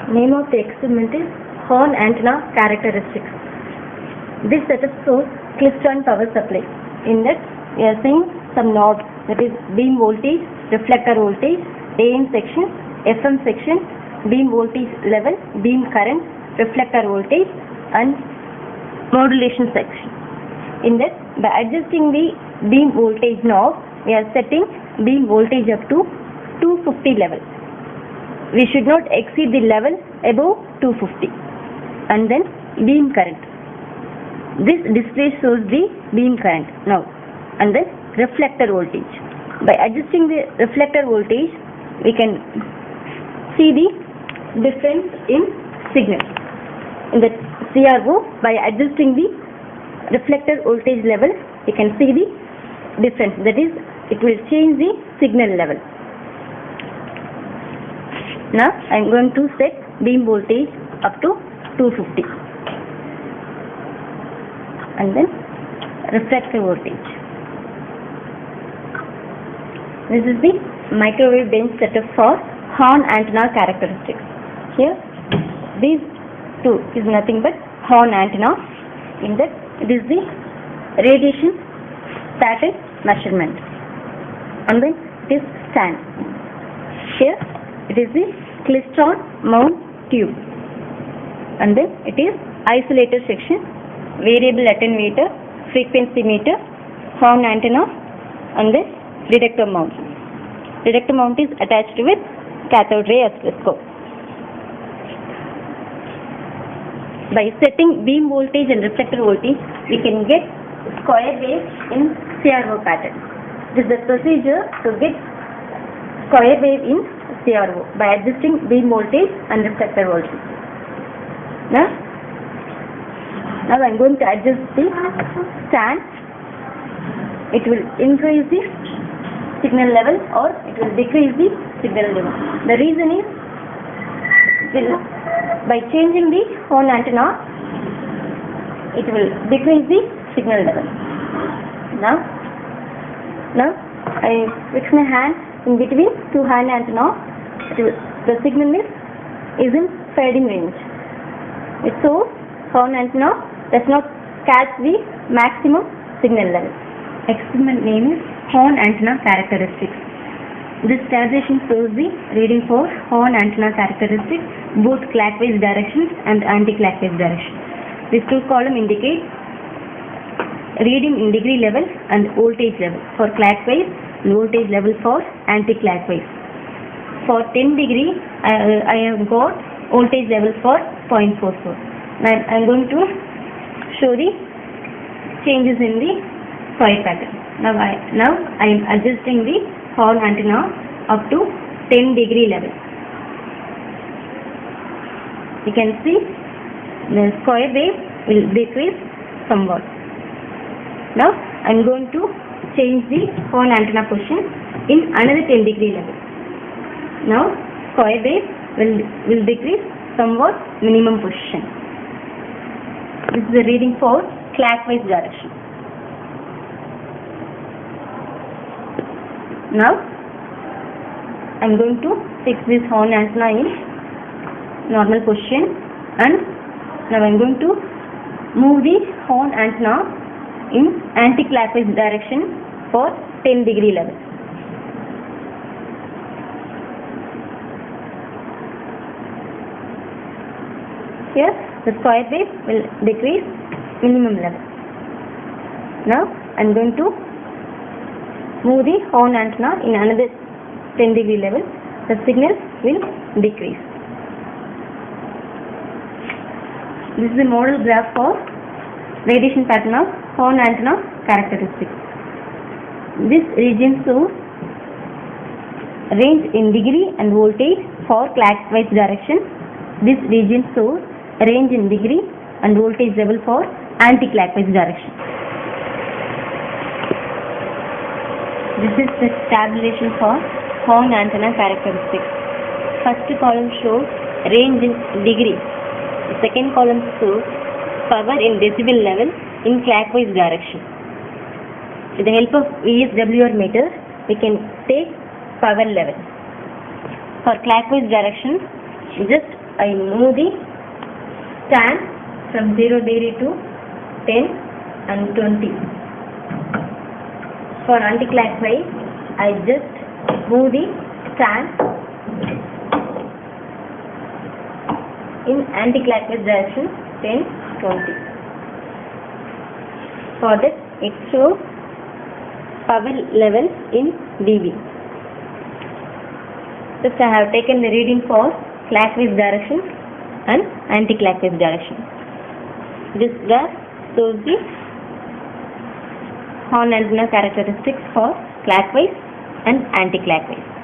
Name of the experiment is horn antenna characteristics. This setup shows klystron power supply. In that we are seeing some knobs, that is beam voltage, reflector voltage, AM section, FM section, beam voltage level, beam current, reflector voltage and modulation section. In that, by adjusting the beam voltage knob, we are setting beam voltage up to 250 level. We should not exceed the level above 250. And then beam current. This display shows the beam current now. And then reflector voltage. By adjusting the reflector voltage, we can see the difference in signal. In the CRO, by adjusting the reflector voltage level, we can see the difference. That is, it will change the signal level. Now I am going to set beam voltage up to 250 and then reflector voltage. This is the microwave bench setup for horn antenna characteristics. Here these two is nothing but horn antenna. In that it is the radiation pattern measurement, and then it is stand. Here it is the klystron mount tube, and then it is isolator section, variable attenuator, frequency meter, horn antenna, and then detector mount. Detector mount is attached with cathode ray oscilloscope. By setting beam voltage and reflector voltage, we can get square wave in CRO pattern. This is the procedure to get square wave in CRO by adjusting beam voltage and reflector voltage. Now I am going to adjust the stand. It will increase the signal level or it will decrease the signal level. The reason is, by changing the horn antenna, it will decrease the signal level. Now I fix my hand in between two horn antenna. The signal is in fading range. It shows horn antenna does not catch the maximum signal level. Experiment name is horn antenna characteristics. This tabulation shows the reading for horn antenna characteristics, both clockwise directions and anti-clockwise direction. These two columns indicate reading in degree level and voltage level for clockwise and voltage level for anti-clockwise. For 10 degree, I have got voltage level for 0.44. Now I am going to show the changes in the square pattern. Now I am adjusting the horn antenna up to 10 degree level. You can see the square wave will decrease somewhat. Now I am going to change the horn antenna position in another 10 degree level. Now square wave will decrease somewhat minimum position. This is the reading for clockwise direction. Now I am going to fix this horn antenna in normal position, and now I am going to move the horn antenna in anti-clockwise direction for 10 degree level. Here the square wave will decrease minimum level. Now I am going to move the horn antenna in another 10 degree level. The signal will decrease. This is the model graph for radiation pattern of horn antenna characteristics. This region shows range in degree and voltage for clockwise direction. This region shows range in degree and voltage level for anti-clockwise direction. This is the tabulation for horn antenna characteristics. First column shows range in degree. The second column shows power in decibel level in clockwise direction. With the help of VSWR meter, we can take power level. For clockwise direction, just I move the stand from 0 degree to 10 and 20. For anti-clockwise, I just move the stand in anti-clockwise direction 10, 20. For that, it shows power level in dB. Just I have taken the reading for clockwise direction and anti-clockwise direction. This graph shows the horn antenna characteristics for clockwise and anti-clockwise.